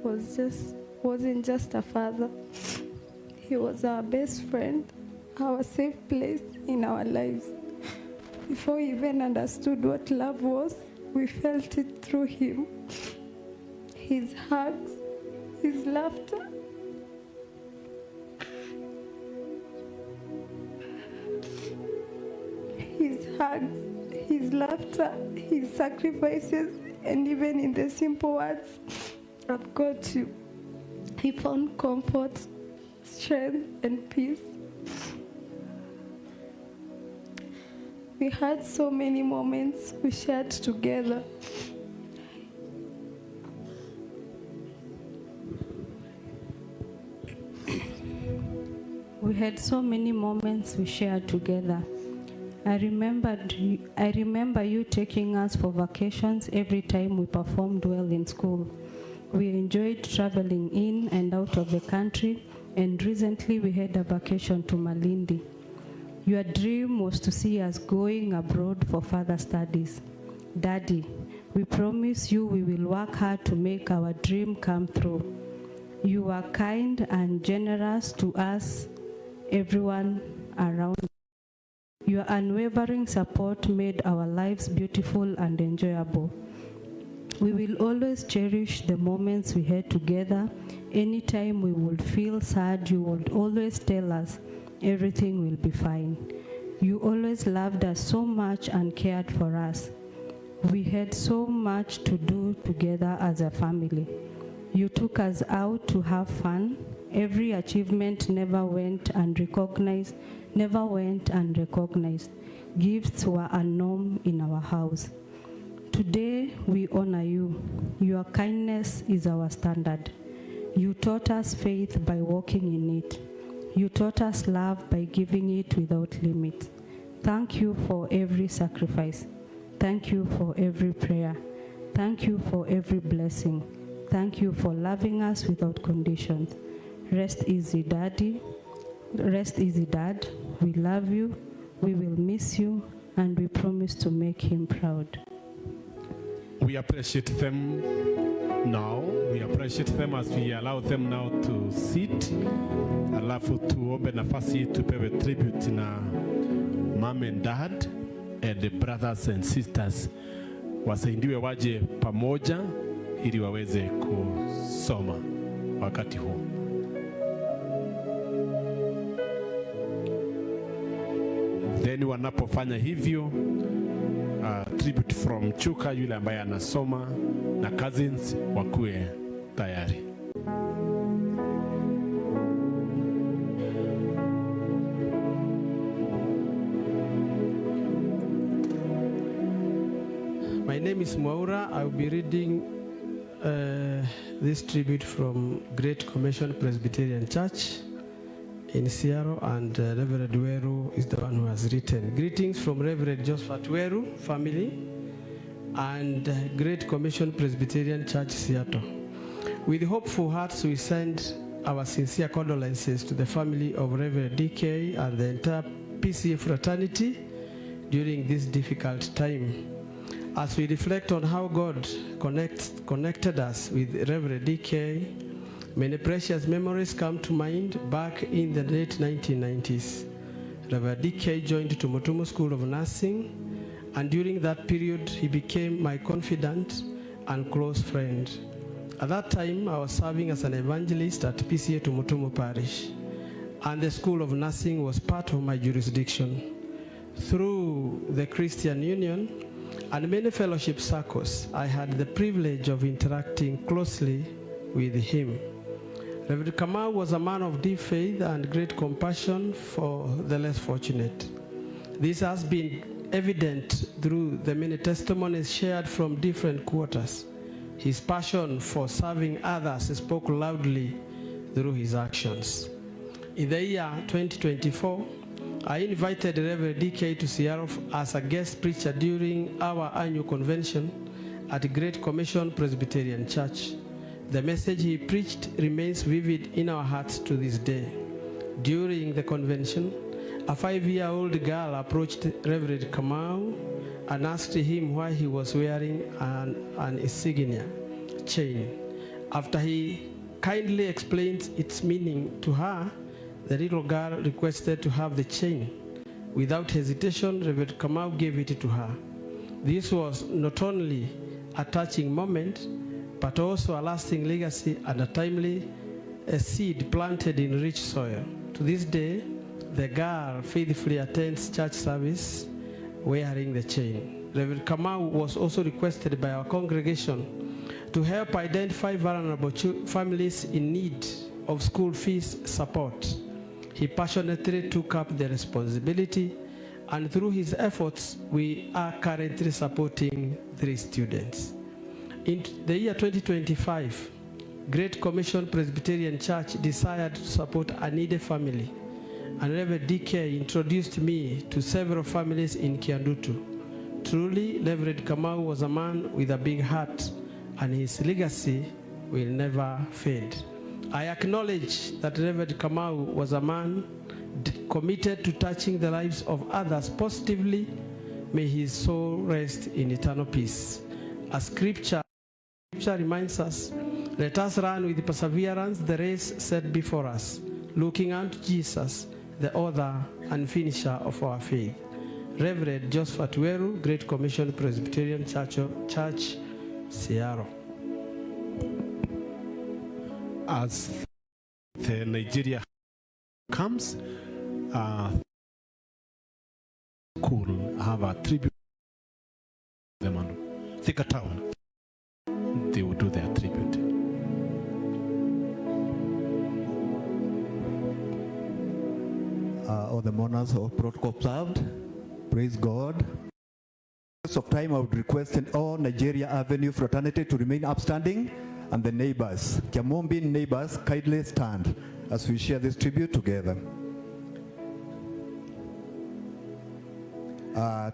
wasn't just a father. He was our best friend, our safe place in our lives. Before we even understood what love was, we felt it through him. His hugs, his laughter. His hugs, his laughter, his sacrifices, and even in the simple words, I've got you. He found comfort, strength, and peace. We had so many moments we shared together. We had so many moments we shared together. I remember you taking us for vacations every time we performed well in school. We enjoyed traveling in and out of the country, and recently we had a vacation to Malindi. Your dream was to see us going abroad for further studies. Daddy, we promise you we will work hard to make our dream come true. You are kind and generous to us, everyone around. Your unwavering support made our lives beautiful and enjoyable. We will always cherish the moments we had together. Anytime we would feel sad, you would always tell us everything will be fine. You always loved us so much and cared for us. We had so much to do together as a family. You took us out to have fun. Every achievement never went unrecognized. Gifts were a norm in our house. Today, we honor you. Your kindness is our standard. You taught us faith by walking in it. You taught us love by giving it without limit. Thank you for every sacrifice. Thank you for every prayer. Thank you for every blessing. Thank you for loving us without conditions. Rest easy, Daddy. Rest easy, Dad. We love you. We will miss you, and we promise to make him proud. We appreciate them now. We appreciate them as we allow them now to sit. Alafu tuombe nafasi tupewe tribute na mom and dad and the brothers and sisters wasaidiwe waje pamoja ili waweze kusoma wakati huu. Then wanapofanya hivyo, tribute from Chuka yule ambaye anasoma na cousins wakuwe tayari. My name is Mwaura. I will be reading this tribute from Great Commission Presbyterian Church in Seattle, and Reverend Weru is the one who has written. Greetings from Reverend Josephat Weru family and Great Commission Presbyterian Church, Seattle. With hopeful hearts, we send our sincere condolences to the family of Reverend DK and the entire Pcea fraternity during this difficult time. As we reflect on how God connected us with Reverend DK, many precious memories come to mind back in the late 1990s. Reverend DK joined Tumutumu School of Nursing, and during that period, he became my confidant and close friend. At that time, I was serving as an evangelist at Pcea Tumutumu Parish, and the School of Nursing was part of my jurisdiction. Through the Christian Union and many fellowship circles, I had the privilege of interacting closely with him. Reverend Kamau was a man of deep faith and great compassion for the less fortunate. This has been evident through the many testimonies shared from different quarters. His passion for serving others spoke loudly through his actions. In the year 2024, I invited Reverend DK to Seattle as a guest preacher during our annual convention at Great Commission Presbyterian Church. The message he preached remains vivid in our hearts to this day. During the convention, a 5-year-old girl approached Reverend Kamau and asked him why he was wearing an insignia chain. After he kindly explained its meaning to her, the little girl requested to have the chain. Without hesitation, Reverend Kamau gave it to her. This was not only a touching moment, but also a lasting legacy and a timely seed planted in rich soil. To this day, the girl faithfully attends church service wearing the chain. Reverend Kamau was also requested by our congregation to help identify vulnerable families in need of school fees support. He passionately took up the responsibility, and through his efforts, we are currently supporting 3 students. In the year 2025, Great Commission Presbyterian Church decided to support a needy family, and Reverend DK introduced me to several families in Kiandutu. Truly, Reverend Kamau was a man with a big heart, and his legacy will never fade. I acknowledge that Reverend Kamau was a man committed to touching the lives of others positively. May his soul rest in eternal peace. As scripture reminds us, let us run with perseverance the race set before us, looking unto Jesus, the author and finisher of our faith. Reverend Joseph Atueru, Great Commission Presbyterian Church, Seattle. As the Nigeria comes, cool have a tribute to them on Thika town. They will do their tribute. All the mourners of protocol observed. Praise God. Of time, I would request all Nigeria Avenue fraternity to remain upstanding, and the neighbors, Kiamombi neighbors, kindly stand as we share this tribute together.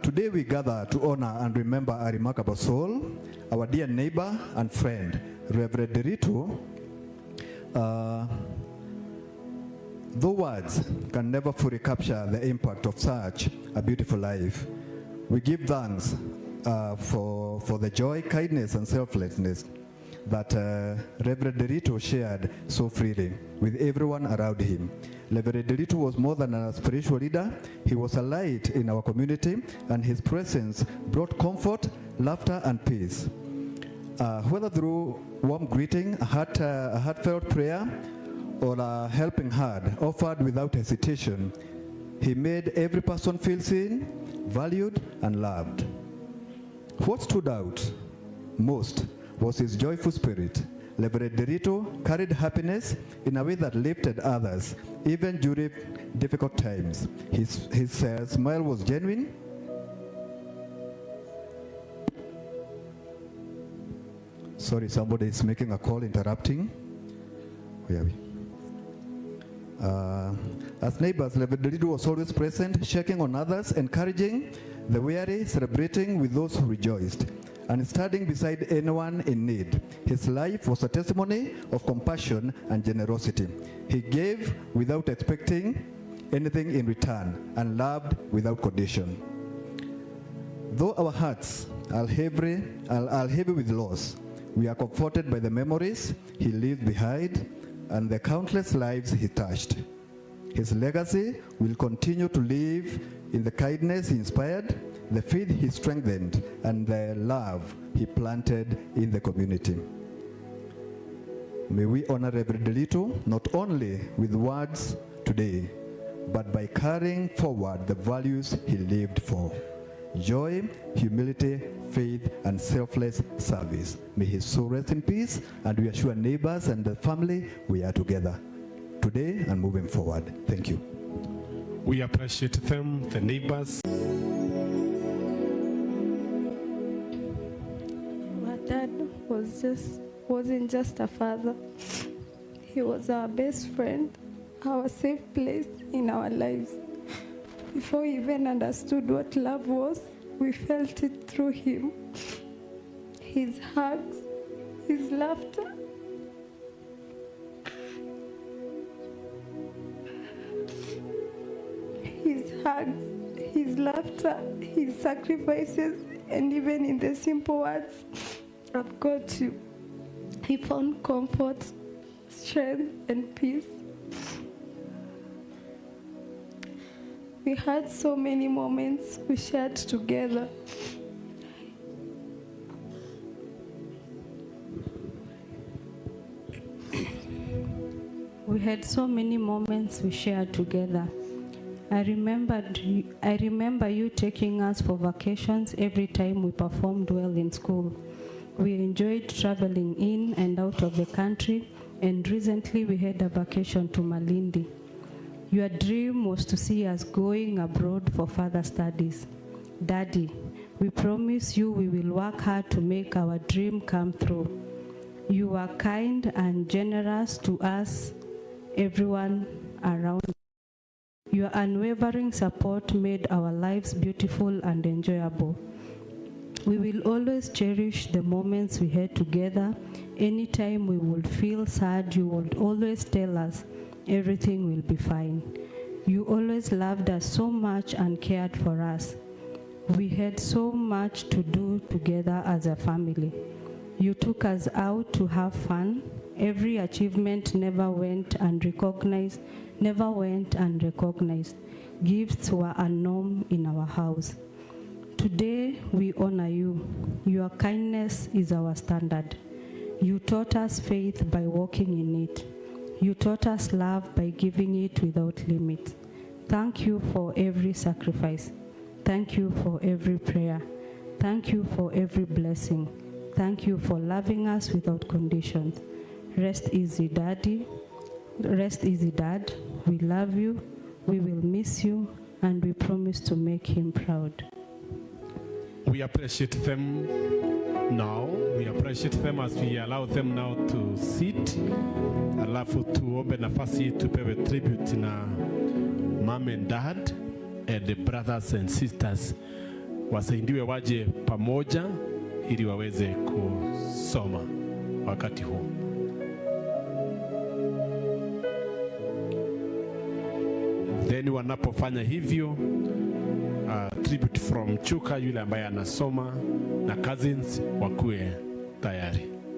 Today we gather to honor and remember a remarkable soul, our dear neighbor and friend, Reverend Kairitu. Though words can never fully capture the impact of such a beautiful life, we give thanks for the joy, kindness, and selflessness that Reverend Kairitu shared so freely with everyone around him. Reverend Kairitu was more than a spiritual leader. He was a light in our community, and his presence brought comfort, laughter, and peace. Whether through warm greeting, a heartfelt prayer, or a helping hand offered without hesitation, he made every person feel seen, valued, and loved. What stood out most was his joyful spirit. Reverend Kairitu carried happiness in a way that lifted others, even during difficult times. His smile was genuine. Sorry, somebody is making a call, interrupting. Where are we? As neighbors, Reverend Kairitu was always present, checking on others, encouraging the weary, celebrating with those who rejoiced, and standing beside anyone in need. His life was a testimony of compassion and generosity. He gave without expecting anything in return, and loved without condition. Though our hearts are heavy with loss, we are comforted by the memories he left behind and the countless lives he touched. His legacy will continue to live in the kindness he inspired, the faith he strengthened, and the love he planted in the community. May we honor Reverend Kairitu not only with words today, but by carrying forward the values he lived for: joy, humility, faith, and selfless service. May his soul rest in peace, and we assure neighbors and the family we are together today and moving forward. Thank you. We appreciate them, the neighbors. My dad wasn't just a father. He was our best friend, our safe place in our lives. Before we even understood what love was, we felt it through him. His hugs, his laughter. His laughter, his sacrifices, and even in the simple words, I've got you. He found comfort, strength, and peace. We had so many moments we shared together. We had so many moments we shared together. I remember you taking us for vacations every time we performed well in school. We enjoyed traveling in and out of the country, and recently we had a vacation to Malindi. Your dream was to see us going abroad for further studies. Daddy, we promise you we will work hard to make our dream come true. You are kind and generous to us, everyone around. Your unwavering support made our lives beautiful and enjoyable. We will always cherish the moments we had together. Anytime we would feel sad, you would always tell us everything will be fine. You always loved us so much and cared for us. We had so much to do together as a family. You took us out to have fun. Every achievement never went unrecognized. Gifts were a norm in our house. Today, we honor you. Your kindness is our standard. You taught us faith by walking in it. You taught us love by giving it without limit. Thank you for every sacrifice. Thank you for every prayer. Thank you for every blessing. Thank you for loving us without conditions. Rest easy, Daddy. Rest easy, Dad. We love you. We will miss you, and we promise to make him proud. We appreciate them now. We appreciate them as we allow them now to sit. Alafu tuombe nafasi tupewe tribute na mom and dad and the brothers and sisters. Wasaidiwe waje pamoja ili waweze kusoma wakati huu. Then wanapofanya hivyo, tribute from Chuka yule ambaye anasoma na cousins wakuwe tayari.